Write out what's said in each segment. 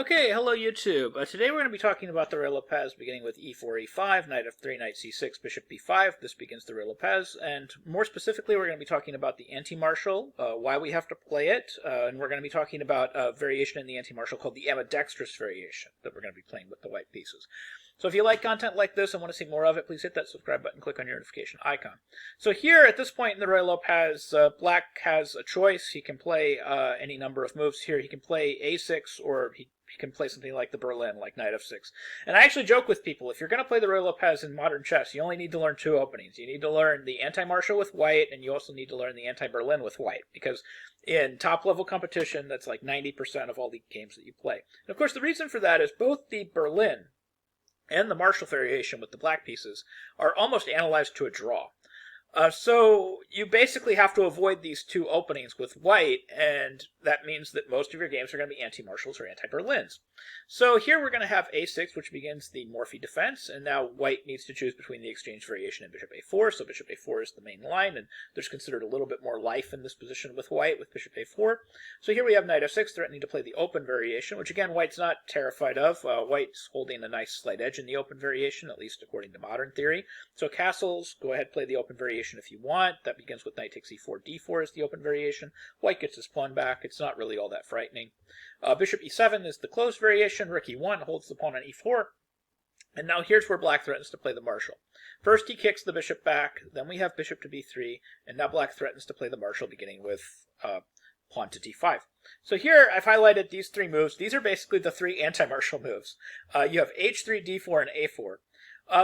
Okay, hello YouTube. Today we're going to be talking about the real lopez beginning with e4, e5, knight f3, knight c6, bishop b5. This begins the real lopez, and more specifically we're going to be talking about the anti-marshal, why we have to play it, and we're going to be talking about a variation in the anti-marshal called the ambidextrous variation that we're going to be playing with the white pieces. So if you like content like this and want to see more of it, please hit that subscribe button, click on your notification icon. So here, at this point in the Royal Lopez, black has a choice. He can play any number of moves here. He can play a6, or he can play something like the Berlin, like knight f6. And I actually joke with people, if you're going to play the Royal Lopez in modern chess, you only need to learn two openings. You need to learn the anti-marshal with white, and you also need to learn the anti-Berlin with white, because in top-level competition, that's like 90% of all the games that you play. And of course, the reason for that is both the Berlin and the Marshal variation with the black pieces are almost analyzed to a draw. So you basically have to avoid these two openings with white, and that means that most of your games are going to be anti-marshals or anti-Berlins. So here we're going to have a6, which begins the Morphy defense, and now white needs to choose between the exchange variation and bishop a4, so bishop a4 is the main line, and there's considered a little bit more life in this position with white, with bishop a4. So here we have knight f6 threatening to play the open variation, which again, white's not terrified of. White's holding a nice slight edge in the open variation, at least according to modern theory. So castles, go ahead, play the open variation if you want. That begins with knight takes e4, d4 is the open variation. White gets his pawn back. It's not really all that frightening. Bishop e7 is the closed variation. Rook e1 holds the pawn on e4. And now here's where black threatens to play the marshal. First he kicks the bishop back, then we have bishop to b3, and now black threatens to play the marshal beginning with pawn to d5. So here I've highlighted these three moves. These are basically the three anti-marshal moves. You have h3, d4, and a4.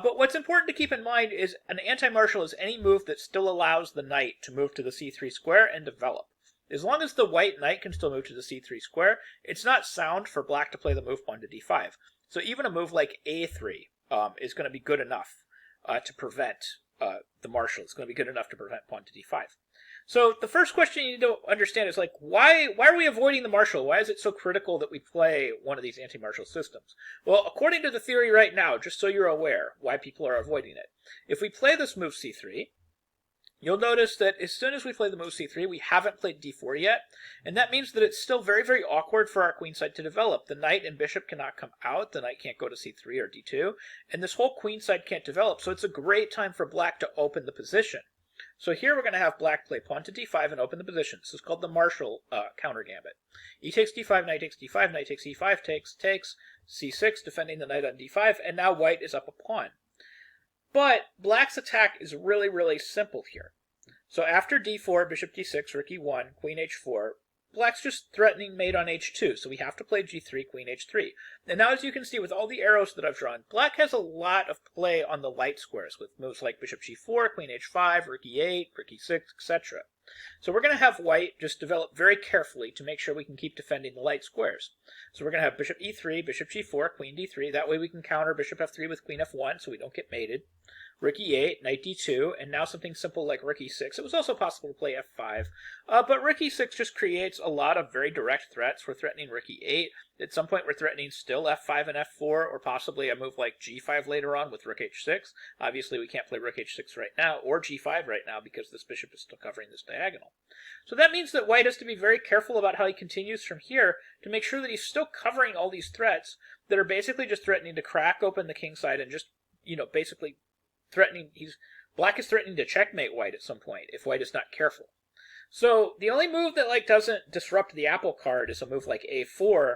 But what's important to keep in mind is an anti-marshal is any move that still allows the knight to move to the c3 square and develop. As long as the white knight can still move to the c3 square, it's not sound for black to play the move pawn to d5. So even a move like a3 is going to be good enough to prevent the marshal. It's going to be good enough to prevent pawn to d5. So the first question you need to understand is, like, why are we avoiding the marshal? Why is it so critical that we play one of these anti-marshal systems? Well, according to the theory right now, just so you're aware why people are avoiding it, if we play this move c3, you'll notice that as soon as we play the move c3, we haven't played d4 yet, and that means that it's still very, very awkward for our queenside to develop. The knight and bishop cannot come out, the knight can't go to c3 or d2, and this whole queenside can't develop, so it's a great time for black to open the position. So here we're going to have black play pawn to d5 and open the position. This is called the Marshal counter gambit. E takes d5, knight takes d5, knight takes e5, takes, c6, defending the knight on d5, and now white is up a pawn. But black's attack is really, really simple here. So after d4, bishop d6, rook e1, queen h4, black's just threatening mate on h2, so we have to play g3, queen h3. And now as you can see with all the arrows that I've drawn, black has a lot of play on the light squares with moves like bishop g4, queen h5, rook e8, rook e6, etc. So we're going to have white just develop very carefully to make sure we can keep defending the light squares. So we're going to have bishop e3, bishop g4, queen d3. That way we can counter bishop f3 with queen f1 so we don't get mated. Rook e8, knight d2, and now something simple like rook e6. It was also possible to play f5, but rook e6 just creates a lot of very direct threats. We're threatening rook e8. At some point we're threatening still f5 and f4, or possibly a move like g5 later on with rook h6. Obviously we can't play rook h6 right now, or g5 right now, because this bishop is still covering this diagonal. So that means that white has to be very careful about how he continues from here to make sure that he's still covering all these threats that are basically just threatening to crack open the king side and just, basically threatening, black is threatening to checkmate white at some point if white is not careful. So the only move that doesn't disrupt the apple cart is a move like a4,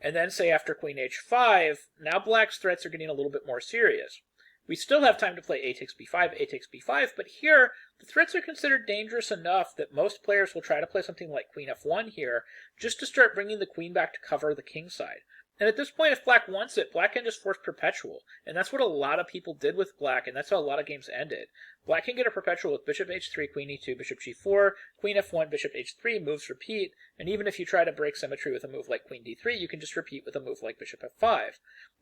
and then say after queen h5, now black's threats are getting a little bit more serious. We still have time to play a takes b5, but here the threats are considered dangerous enough that most players will try to play something like queen f1 here just to start bringing the queen back to cover the king side. And at this point, if black wants it, black can just force perpetual. And that's what a lot of people did with black, and that's how a lot of games ended. Black can get a perpetual with bishop h3, queen e2, bishop g4, queen f1, bishop h3, moves repeat, and even if you try to break symmetry with a move like queen d3, you can just repeat with a move like bishop f5.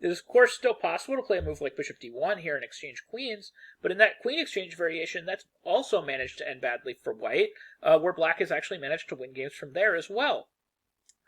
It is, of course, still possible to play a move like bishop d1 here and exchange queens, but in that queen exchange variation, that's also managed to end badly for white, where black has actually managed to win games from there as well.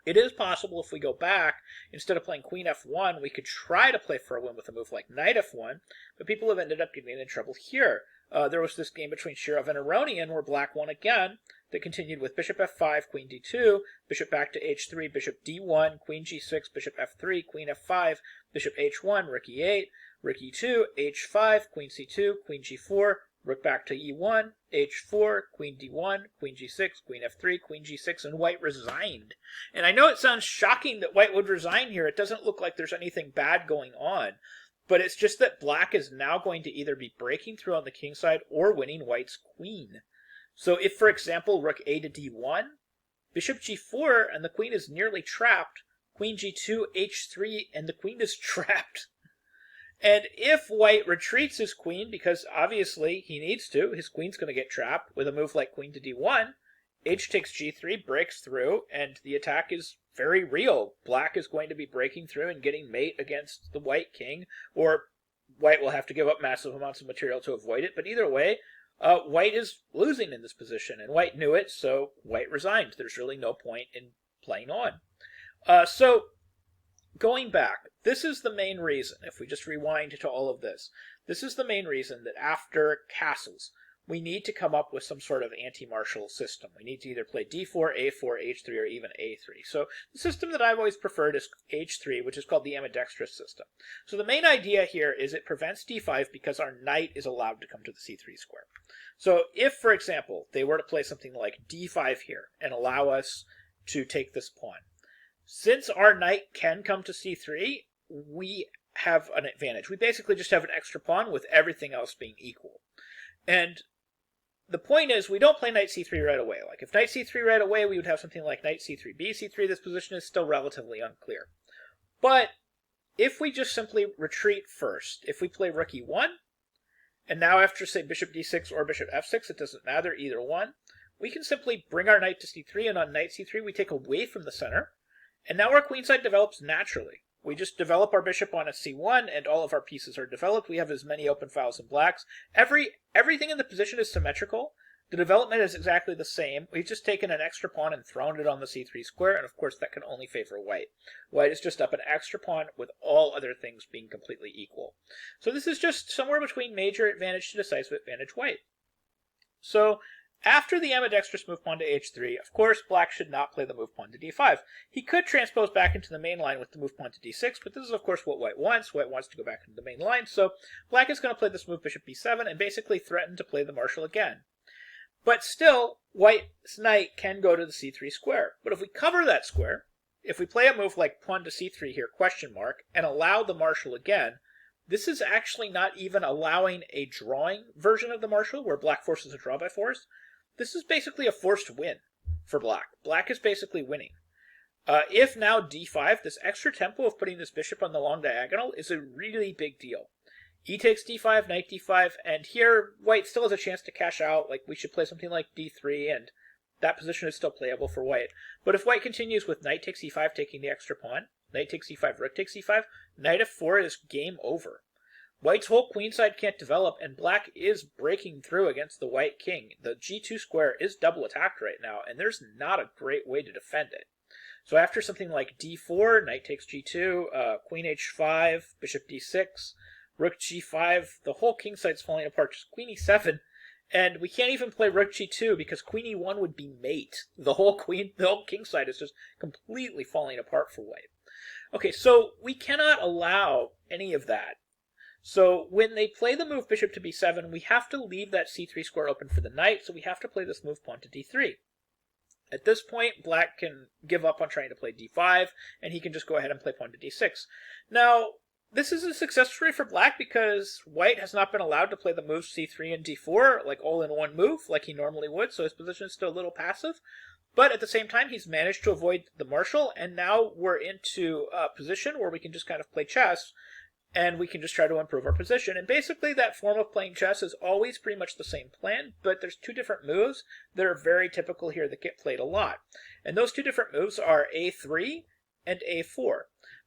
It is possible if we go back, instead of playing queen f1, we could try to play for a win with a move like knight f1, but people have ended up getting in trouble here. There was this game between Shirov and Aronian where black won again. that continued with bishop f5, queen d2, bishop back to h3, bishop d1, queen g6, bishop f3, queen f5, bishop h1, rook e8, rook e2, h5, queen c2, queen g4, rook back to e1, h4, queen d1, queen g6, queen f3, queen g6, and white resigned. And I know it sounds shocking that white would resign here. It doesn't look like there's anything bad going on. But it's just that black is now going to either be breaking through on the king side or winning white's queen. So if, for example, rook a to d1, bishop g4, and the queen is nearly trapped, queen g2, h3, and the queen is trapped. And if white retreats his queen, because obviously he needs to, his queen's going to get trapped with a move like queen to d1, h takes g3, breaks through, and the attack is very real. Black is going to be breaking through and getting mate against the white king, or white will have to give up massive amounts of material to avoid it. But either way, white is losing in this position, and white knew it, so white resigned. There's really no point in playing on. So going back, this is the main reason, if we just rewind to all of this, this is the main reason that after castles, we need to come up with some sort of anti-marshal system. We need to either play d4, a4, h3, or even a3. So the system that I've always preferred is h3, which is called the ambidextrous system. So the main idea here is it prevents d5 because our knight is allowed to come to the c3 square. So if, for example, they were to play something like d5 here and allow us to take this pawn, since our knight can come to c3, we have an advantage. We basically just have an extra pawn with everything else being equal. And the point is, we don't play knight c3 right away. Like, if knight c3 right away, we would have something like knight c3, b3. This position is still relatively unclear. But if we just simply retreat first, if we play rook e1, and now after, say, bishop d6 or bishop f6, it doesn't matter, either one, we can simply bring our knight to c3, and on knight c3, we take away from the center, and now our queenside develops naturally. We just develop our bishop on a c1, and all of our pieces are developed. We have as many open files in blacks. Everything in the position is symmetrical. The development is exactly the same. We've just taken an extra pawn and thrown it on the c3 square, and of course that can only favor white. White is just up an extra pawn with all other things being completely equal. So this is just somewhere between major advantage to decisive advantage white. So after the ambidextrous move pawn to h3, of course, black should not play the move pawn to d5. He could transpose back into the main line with the move pawn to d6, but this is, of course, what white wants. White wants to go back into the main line, so black is going to play this move bishop b7 and basically threaten to play the marshal again. But still, white's knight can go to the c3 square. But if we cover that square, if we play a move like pawn to c3 here, question mark, and allow the marshal again, this is actually not even allowing a drawing version of the marshal, where black forces a draw by force. This is basically a forced win for black. Black is basically winning. If now d5, this extra tempo of putting this bishop on the long diagonal is a really big deal. E takes d5, knight d5, and here white still has a chance to cash out. Like, we should play something like d3, and that position is still playable for white. But if white continues with knight takes e5, taking the extra pawn, knight takes e5, rook takes e5, knight f4 is game over. White's whole queenside can't develop, and black is breaking through against the white king. The g2 square is double attacked right now, and there's not a great way to defend it. So after something like d4, knight takes g2, queen h5, bishop d6, rook g5, the whole king side's falling apart. Just queen e7, and we can't even play rook g2 because queen e1 would be mate. The whole king side is just completely falling apart for white. Okay, so we cannot allow any of that. So when they play the move bishop to b7, we have to leave that c3 square open for the knight, so we have to play this move pawn to d3. At this point, black can give up on trying to play d5, and he can just go ahead and play pawn to d6. Now, this is a success story for black because white has not been allowed to play the moves c3 and d4, like all in one move, like he normally would, so his position is still a little passive. But at the same time, he's managed to avoid the marshal, and now we're into a position where we can just kind of play chess, and we can just try to improve our position. And basically that form of playing chess is always pretty much the same plan, but there's two different moves that are very typical here that get played a lot. And those two different moves are a3 and a4.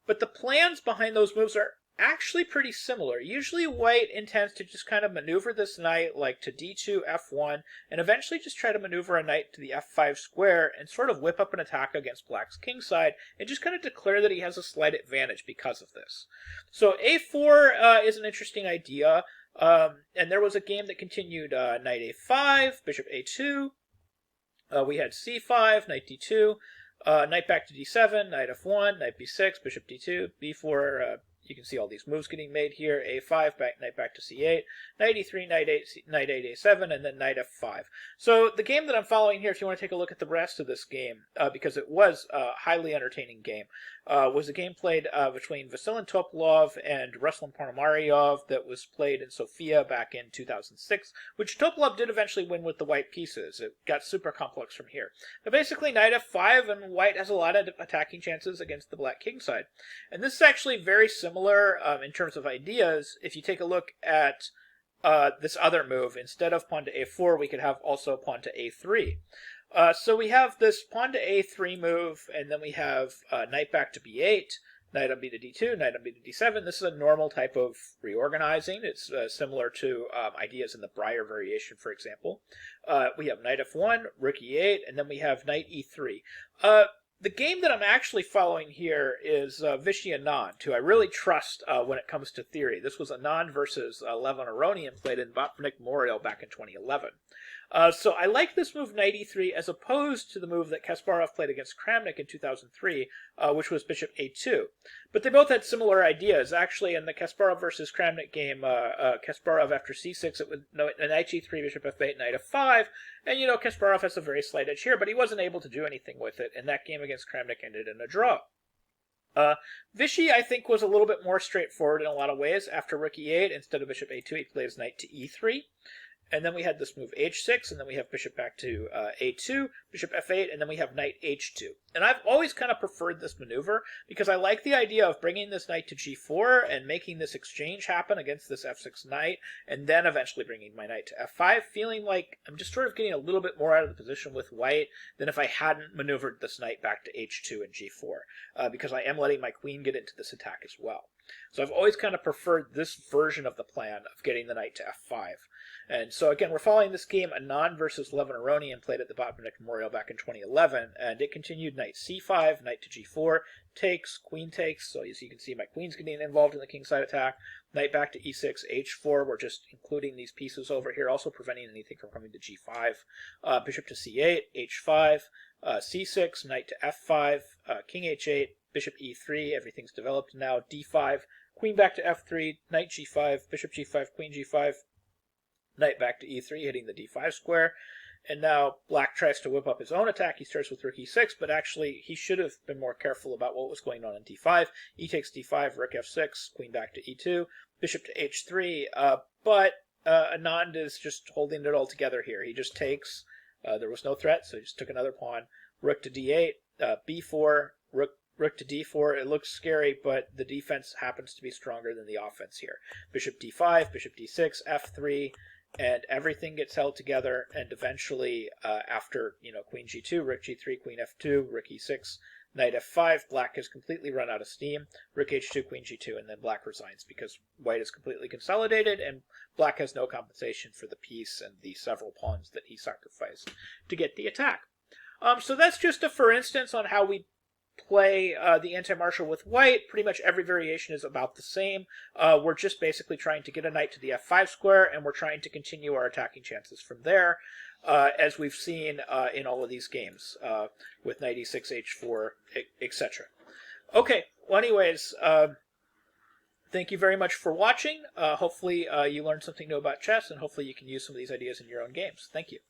But the plans behind those moves are actually pretty similar. Usually white intends to just kind of maneuver this knight like to d2, f1, and eventually just try to maneuver a knight to the f5 square and sort of whip up an attack against black's kingside and just kind of declare that he has a slight advantage because of this. So a4 is an interesting idea, and there was a game that continued knight a5, bishop a2, We had c5, knight d2, knight back to d7, knight f1, knight b6, bishop d2, b4. You can see all these moves getting made here. a5, knight back to c8, knight e3, knight 8, a7, and then knight f5. So the game that I'm following here, if you want to take a look at the rest of this game, because it was a highly entertaining game, was a game played between Vasilin Topalov and Ruslan Ponomaryov that was played in Sofia back in 2006, which Topalov did eventually win with the white pieces. It got super complex from here. But basically, knight f5, and white has a lot of attacking chances against the black king side. And this is actually very similar in terms of ideas. If you take a look at this other move, instead of pawn to a4, we could have also pawn to a3. So we have this pawn to a3 move, and then we have knight back to b8, knight on b to d2, knight on b to d7. This is a normal type of reorganizing. It's similar to ideas in the Breyer variation, for example. We have knight f1, rook e8, and then we have knight e3. The game that I'm actually following here is Vichy Anand, who I really trust when it comes to theory. This was Anand versus Levon Aronian, played in Botvinnik Memorial back in 2011. So I like this move, knight e3, as opposed to the move that Kasparov played against Kramnik in 2003, which was bishop a2. But they both had similar ideas. Actually, in the Kasparov versus Kramnik game, Kasparov after c6, it was knight g3, bishop f8, knight f5, and Kasparov has a very slight edge here, but he wasn't able to do anything with it, and that game against Kramnik ended in a draw. Vichy, I think, was a little bit more straightforward in a lot of ways. After rook e8, instead of bishop a2, he plays knight to e3. And then we had this move h6, and then we have bishop back to a2, bishop f8, and then we have knight h2. And I've always kind of preferred this maneuver because I like the idea of bringing this knight to g4 and making this exchange happen against this f6 knight, and then eventually bringing my knight to f5, feeling like I'm just sort of getting a little bit more out of the position with white than if I hadn't maneuvered this knight back to h2 and g4, because I am letting my queen get into this attack as well. So I've always kind of preferred this version of the plan of getting the knight to f5. And so again, we're following this game, Anand versus Levon Aronian, played at the Botvinnik Memorial back in 2011, and it continued knight c5, knight to g4, takes, queen takes, so as you can see my queen's getting involved in the kingside attack, knight back to e6, h4, we're just including these pieces over here, also preventing anything from coming to g5, bishop to c8, h5, c6, knight to f5, king h8, bishop e3, everything's developed now, d5, queen back to f3, knight g5, bishop g5, queen g5, knight back to e3, hitting the d5 square. And now black tries to whip up his own attack. He starts with rook e6, but actually he should have been more careful about what was going on in d5. E takes d5, rook f6, queen back to e2, bishop to h3. But Anand is just holding it all together here. He just takes. There was no threat, so he just took another pawn. Rook to d8, b4, rook to d4. It looks scary, but the defense happens to be stronger than the offense here. Bishop d5, bishop d6, f3, and everything gets held together, and eventually, after, queen g2, rook g3, queen f2, rook e6, knight f5, black has completely run out of steam, rook h2, queen g2, and then black resigns because white is completely consolidated, and black has no compensation for the piece and the several pawns that he sacrificed to get the attack. So that's just a for instance on how we play the anti-marshal with white. Pretty much every variation is about the same. We're just basically trying to get a knight to the f5 square, and we're trying to continue our attacking chances from there, as we've seen in all of these games, with knight e6, h4, etc. Okay, well anyways, thank you very much for watching. Hopefully you learned something new about chess, and hopefully you can use some of these ideas in your own games. Thank you.